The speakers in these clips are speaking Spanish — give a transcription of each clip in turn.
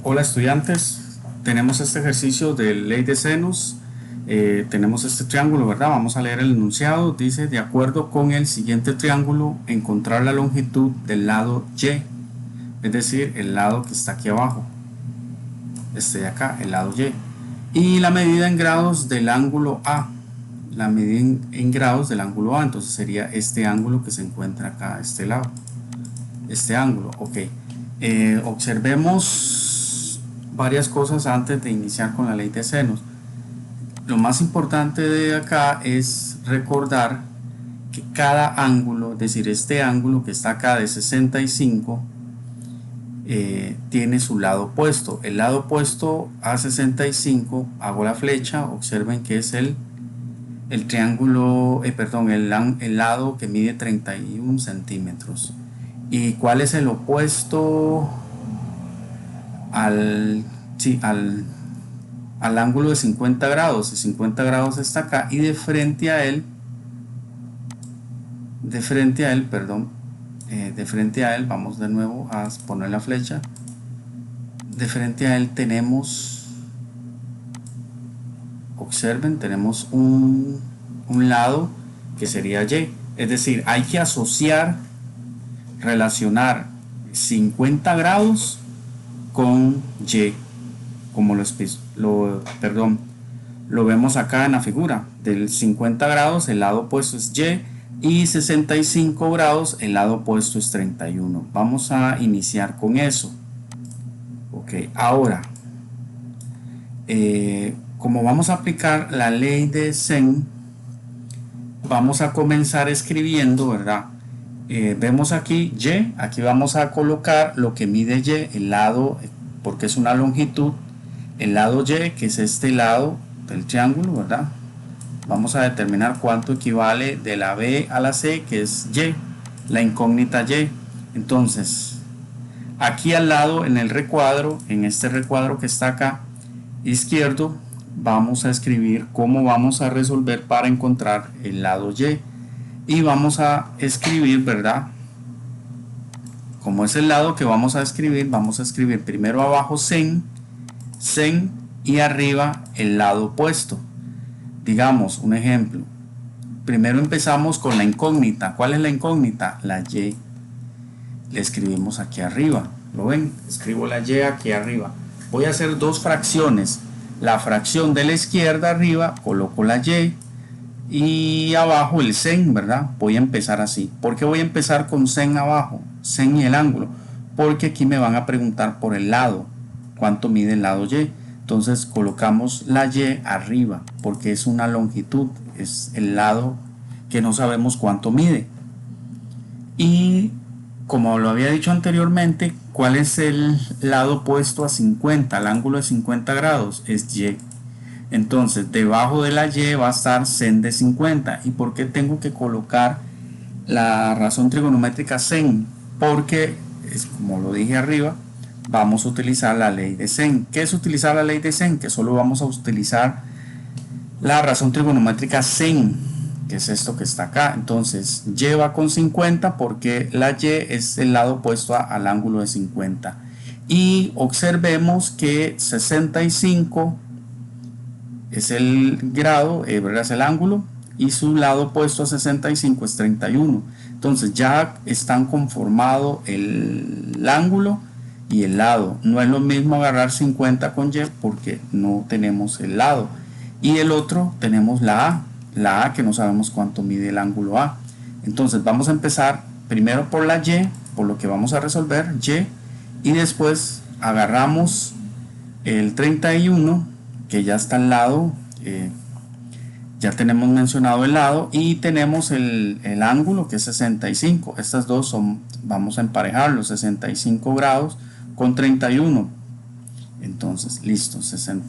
Hola estudiantes, tenemos este ejercicio de ley de senos, tenemos este triángulo, ¿verdad? Vamos a leer el enunciado, dice, de acuerdo con el siguiente triángulo, encontrar la longitud del lado Y, es decir, el lado que está aquí abajo, este de acá, el lado Y, y la medida en grados del ángulo A, la medida en grados del ángulo A, entonces sería este ángulo que se encuentra acá a este lado, este ángulo, ok. Observemos varias cosas antes de iniciar con la ley de senos. Lo más importante de acá es recordar que cada ángulo, es decir, este ángulo que está acá de 65, tiene su lado opuesto. El lado opuesto a 65, hago la flecha, observen que es el triángulo, perdón, el lado que mide 31 centímetros. ¿Y cuál es el opuesto al, sí, al ángulo de 50 grados? El 50 grados está acá y de frente a él, vamos de nuevo a poner la flecha, de frente a él tenemos, observen, tenemos un lado que sería Y, es decir, hay que asociar, relacionar 50 grados con Y, como lo vemos acá en la figura. Del 50 grados el lado opuesto es Y 65 grados el lado opuesto es 31. Vamos a iniciar con eso. Ok, ahora, como vamos a aplicar la ley de Sen, vamos a comenzar escribiendo, ¿verdad? Vemos aquí Y, aquí vamos a colocar lo que mide Y, el lado, porque es una longitud, el lado Y, que es este lado del triángulo, ¿verdad? Vamos a determinar cuánto equivale de la B a la C, que es Y, la incógnita Y. Entonces, aquí al lado en el recuadro, en este recuadro que está acá izquierdo, vamos a escribir cómo vamos a resolver para encontrar el lado Y. Y vamos a escribir, ¿verdad? Como es el lado que vamos a escribir primero abajo Sen y arriba el lado opuesto. Digamos, un ejemplo. Primero empezamos con la incógnita. ¿Cuál es la incógnita? La Y. Le escribimos aquí arriba. ¿Lo ven? Escribo la Y aquí arriba. Voy a hacer dos fracciones. La fracción de la izquierda arriba, coloco la Y. Y abajo el Sen, ¿verdad? Voy a empezar así. ¿Por qué voy a empezar con Sen abajo? Sen y el ángulo. Porque aquí me van a preguntar por el lado. ¿Cuánto mide el lado Y? Entonces colocamos la Y arriba, porque es una longitud, es el lado que no sabemos cuánto mide. Y como lo había dicho anteriormente, ¿cuál es el lado opuesto a 50? El ángulo de 50 grados es Y. Entonces debajo de la Y va a estar Sen de 50. ¿Y por qué tengo que colocar la razón trigonométrica Sen? Porque es como lo dije arriba, vamos a utilizar la ley de Sen. ¿Qué es utilizar la ley de Sen? Que solo vamos a utilizar la razón trigonométrica Sen, que es esto que está acá. Entonces Y va con 50 porque la Y es el lado opuesto al ángulo de 50. Y observemos que 65 es el grado, ¿verdad? Es el ángulo, y su lado opuesto a 65 es 31. Entonces ya están conformados el ángulo y el lado. No es lo mismo agarrar 50 con Y porque no tenemos el lado. Y el otro tenemos la A que no sabemos cuánto mide el ángulo A. Entonces vamos a empezar primero por la Y, por lo que vamos a resolver Y después agarramos el 31 que ya está al lado, ya tenemos mencionado el lado y tenemos el ángulo que es 65. Estas dos son, vamos a emparejarlos, 65 grados con 31. Entonces, listo, 60.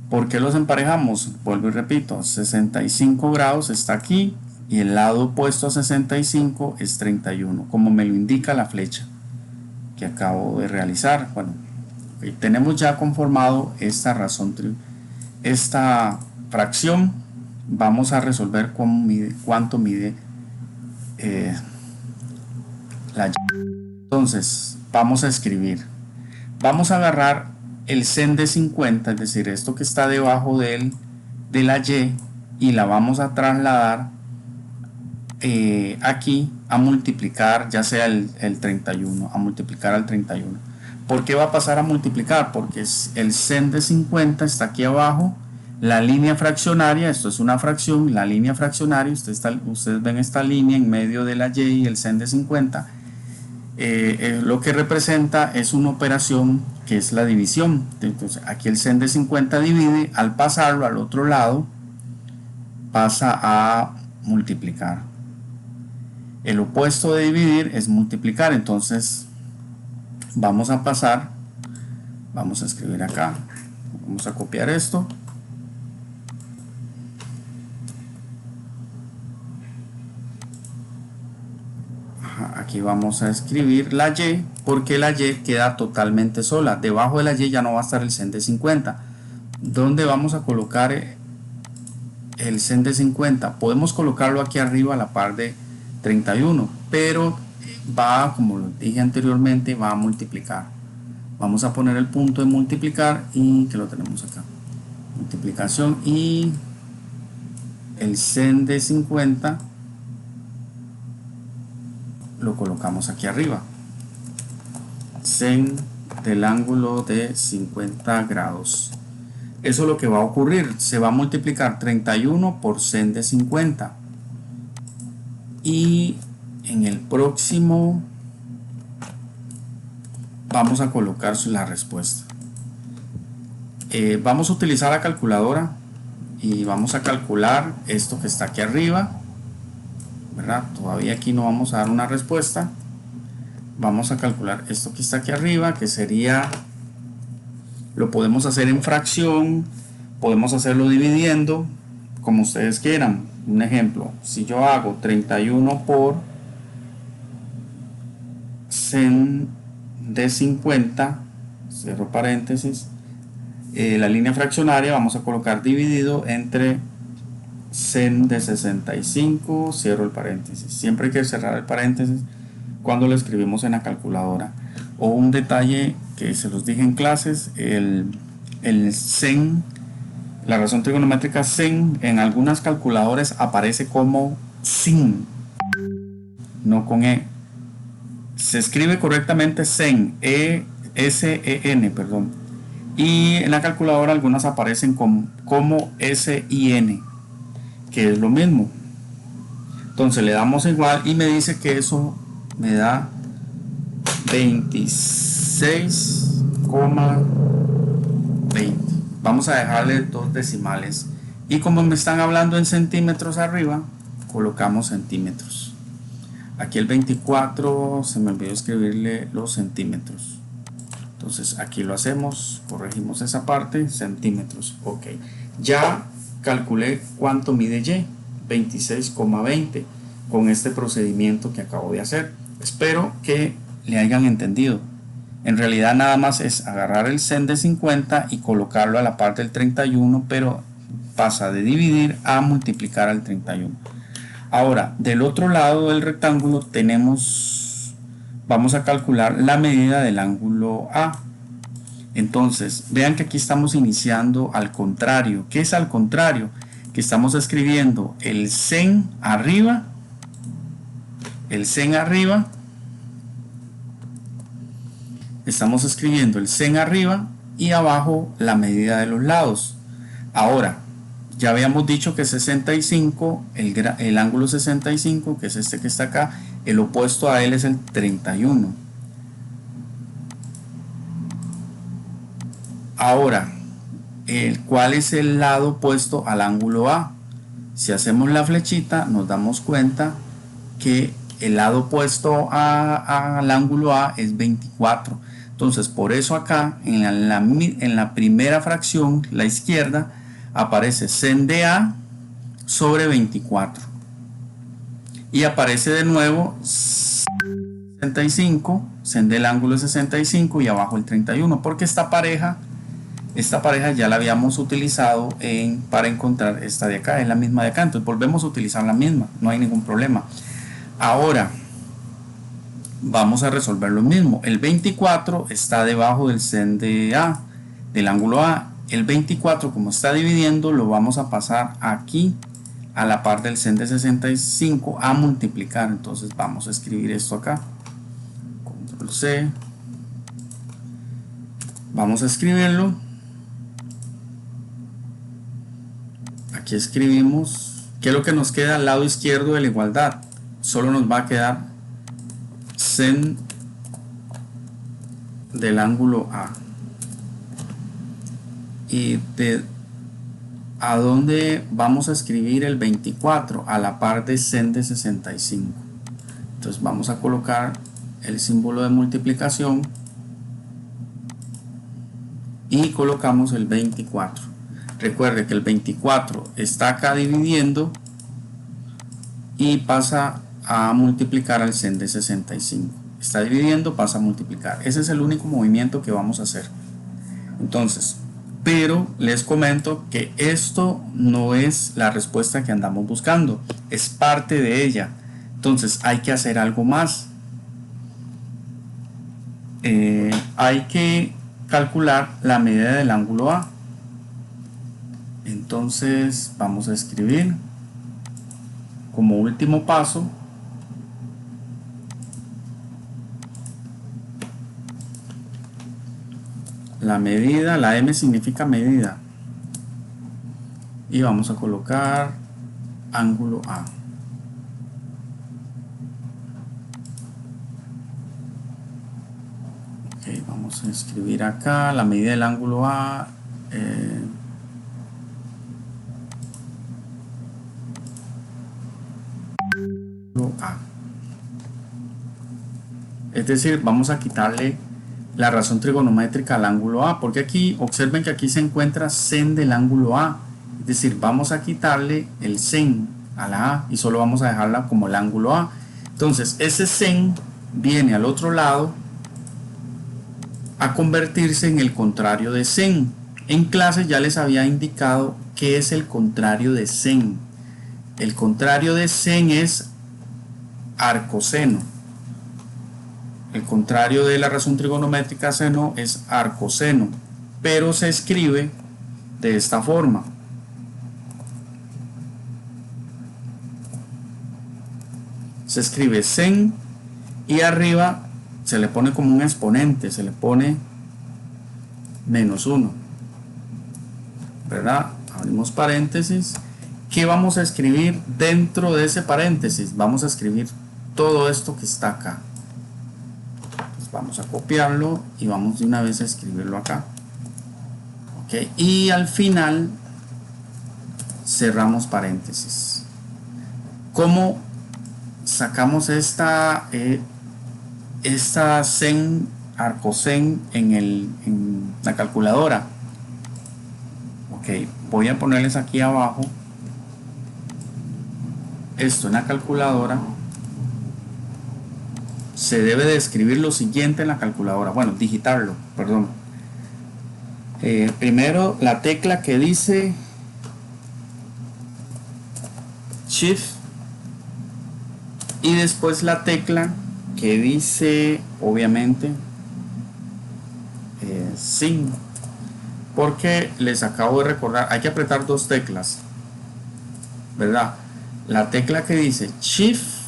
¿Por qué los emparejamos? Vuelvo y repito, 65 grados está aquí y el lado opuesto a 65 es 31, como me lo indica la flecha que acabo de realizar. Bueno, tenemos ya conformado esta esta fracción. Vamos a resolver cuánto mide la Y. Entonces vamos a escribir vamos a agarrar el sen de 50, es decir, esto que está debajo de la y la vamos a trasladar aquí a multiplicar, ya sea el 31, a multiplicar al 31. ¿Por qué va a pasar a multiplicar? Porque el sen de 50 está aquí abajo, la línea fraccionaria, esto es una fracción, la línea fraccionaria, ustedes ven esta línea en medio de la y y el sen de 50, lo que representa es una operación que es la división. Entonces aquí el sen de 50 divide, al pasarlo al otro lado pasa a multiplicar. El opuesto de dividir es multiplicar, entonces vamos a pasar, vamos a escribir acá, vamos a copiar esto, aquí vamos a escribir la y, porque la y queda totalmente sola, debajo de la y ya no va a estar el sen de 50. ¿Dónde vamos a colocar el sen de 50? Podemos colocarlo aquí arriba a la par de 31, pero va, como lo dije anteriormente, va a multiplicar. Vamos a poner el punto de multiplicar y que lo tenemos acá, multiplicación, y el sen de 50 lo colocamos aquí arriba, sen del ángulo de 50 grados. Eso es lo que va a ocurrir, se va a multiplicar 31 por sen de 50, y en el próximo vamos a colocar la respuesta. Vamos a utilizar la calculadora y vamos a calcular esto que está aquí arriba, ¿verdad? Todavía aquí no vamos a dar una respuesta. Vamos a calcular esto que está aquí arriba, que sería, lo podemos hacer en fracción, podemos hacerlo dividiendo, como ustedes quieran. Un ejemplo, si yo hago 31 por sen de 50, cierro paréntesis, la línea fraccionaria vamos a colocar dividido entre sen de 65, cierro el paréntesis. Siempre hay que cerrar el paréntesis cuando lo escribimos en la calculadora. O un detalle que se los dije en clases, el sen, la razón trigonométrica sen, en algunas calculadoras aparece como sin, no con e. Se escribe correctamente sen, S-E-N, perdón, y en la calculadora algunas aparecen como S-I-N, que es lo mismo. Entonces le damos igual y me dice que eso me da 26,20. Vamos a dejarle dos decimales, y como me están hablando en centímetros arriba, colocamos centímetros. Aquí el 24 se me olvidó escribirle los centímetros, entonces aquí lo hacemos, corregimos esa parte, centímetros. Ok, ya calculé cuánto mide y, 26,20, con este procedimiento que acabo de hacer. Espero que le hayan entendido. En realidad nada más es agarrar el sen de 50 y colocarlo a la par del 31, pero pasa de dividir a multiplicar al 31. Ahora, del otro lado del rectángulo vamos a calcular la medida del ángulo A. Entonces, vean que aquí estamos iniciando al contrario. ¿Qué es al contrario? Que estamos escribiendo el sen arriba, estamos escribiendo el sen arriba y abajo la medida de los lados. Ahora, ya habíamos dicho que 65, el ángulo 65, que es este que está acá, el opuesto a él es el 31. Ahora, ¿cuál es el lado opuesto al ángulo A? Si hacemos la flechita, nos damos cuenta que el lado opuesto al ángulo A es 24. Entonces, por eso acá, en la primera fracción, la izquierda, aparece sen de A sobre 24. Y aparece de nuevo 65, sen del ángulo 65 y abajo el 31, porque esta pareja ya la habíamos utilizado para encontrar esta de acá, es la misma de acá, entonces volvemos a utilizar la misma, no hay ningún problema. Ahora, vamos a resolver lo mismo. El 24 está debajo del sen de A, del ángulo A. El 24, como está dividiendo, lo vamos a pasar aquí a la par del sen de 65 a multiplicar. Entonces vamos a escribir esto acá. Control C. Vamos a escribirlo. Aquí escribimos. ¿Qué es lo que nos queda al lado izquierdo de la igualdad? Solo nos va a quedar sen del ángulo A. Y ¿a dónde vamos a escribir el 24? A la par de sen de 65. Entonces vamos a colocar el símbolo de multiplicación y colocamos el 24. Recuerde que el 24 está acá dividiendo y pasa a multiplicar al sen de 65. Está dividiendo, pasa a multiplicar. Ese es el único movimiento que vamos a hacer. Entonces, pero les comento que esto no es la respuesta que andamos buscando, es parte de ella. Entonces hay que hacer algo más. Hay que calcular la medida del ángulo A. Entonces vamos a escribir como último paso la medida, la M significa medida, y vamos a colocar ángulo A. Okay, vamos a escribir acá la medida del ángulo A. A. Es decir, vamos a quitarle la razón trigonométrica al ángulo A, porque aquí observen que aquí se encuentra sen del ángulo A, es decir, vamos a quitarle el sen a la A y solo vamos a dejarla como el ángulo A. Entonces ese sen viene al otro lado a convertirse en el contrario de sen. En clase ya les había indicado qué es el contrario de sen. El contrario de sen es arcoseno. El contrario de la razón trigonométrica seno es arcoseno, pero se escribe de esta forma. Se escribe sen y arriba se le pone como un exponente, se le pone -1, ¿verdad? Abrimos paréntesis. ¿Qué vamos a escribir dentro de ese paréntesis? Vamos a escribir todo esto que está acá. Vamos a copiarlo y vamos de una vez a escribirlo acá. Ok, y al final cerramos paréntesis. ¿Cómo sacamos esta sen, arcosén en la calculadora? Ok, voy a ponerles aquí abajo esto en la calculadora. Se debe de escribir lo siguiente en la calculadora, bueno, digitarlo, perdón. Primero la tecla que dice Shift y después la tecla que dice, obviamente, Sin, porque les acabo de recordar, hay que apretar dos teclas, ¿verdad? La tecla que dice Shift,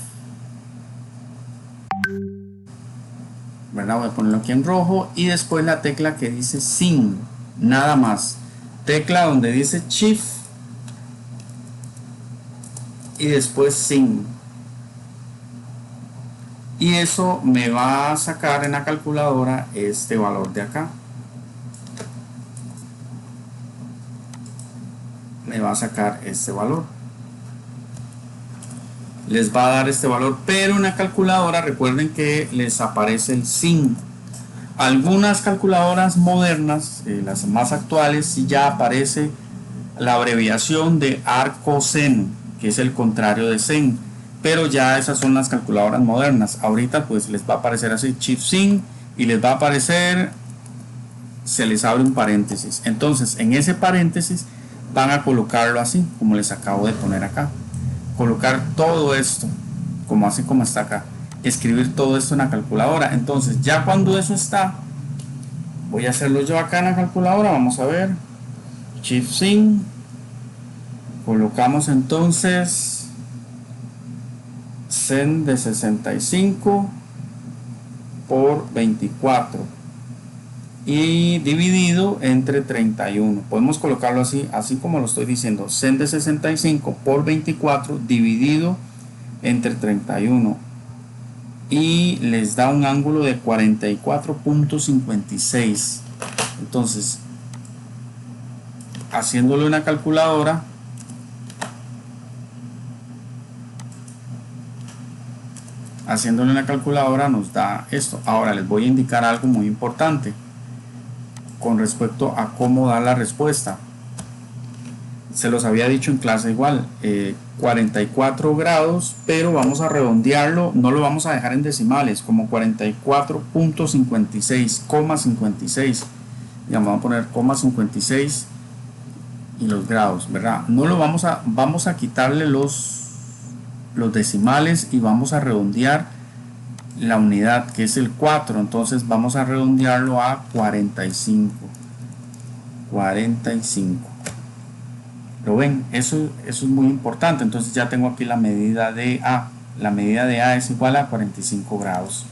¿verdad? Voy a ponerlo aquí en rojo, y después la tecla que dice Sin, nada más. Tecla donde dice Shift y después Sin, y eso me va a sacar en la calculadora este valor de acá. Me va a sacar este valor, les va a dar este valor, pero en la calculadora recuerden que les aparece el sin. Algunas calculadoras modernas, las más actuales, sí ya aparece la abreviación de arcoseno, que es el contrario de sen, pero ya esas son las calculadoras modernas. Ahorita pues les va a aparecer así, Shift Sin, y les va a aparecer, se les abre un paréntesis. Entonces en ese paréntesis van a colocarlo así como les acabo de poner acá, colocar todo esto como así como está acá. escribir todo esto en la calculadora. Entonces ya cuando eso está, voy a hacerlo yo acá en la calculadora. Vamos a ver, Shift Sin, colocamos entonces sen de 65 por 24 y dividido entre 31. Podemos colocarlo así como lo estoy diciendo, sen de 65 por 24 dividido entre 31, y les da un ángulo de 44.56. entonces, haciéndolo en la calculadora, nos da esto. Ahora les voy a indicar algo muy importante con respecto a cómo dar la respuesta. Se los había dicho en clase igual, 44 grados, pero vamos a redondearlo, no lo vamos a dejar en decimales, como 44.56,56. Vamos a poner 56 y los grados, ¿verdad? No lo vamos a quitarle los decimales y vamos a redondear la unidad, que es el 4. Entonces vamos a redondearlo a 45. ¿Lo ven? Eso es muy importante. Entonces ya tengo aquí la medida de A. La medida de A es igual a 45 grados.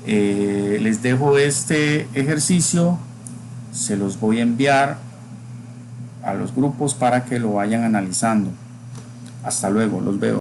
Les dejo este ejercicio, se los voy a enviar a los grupos para que lo vayan analizando. Hasta luego, los veo.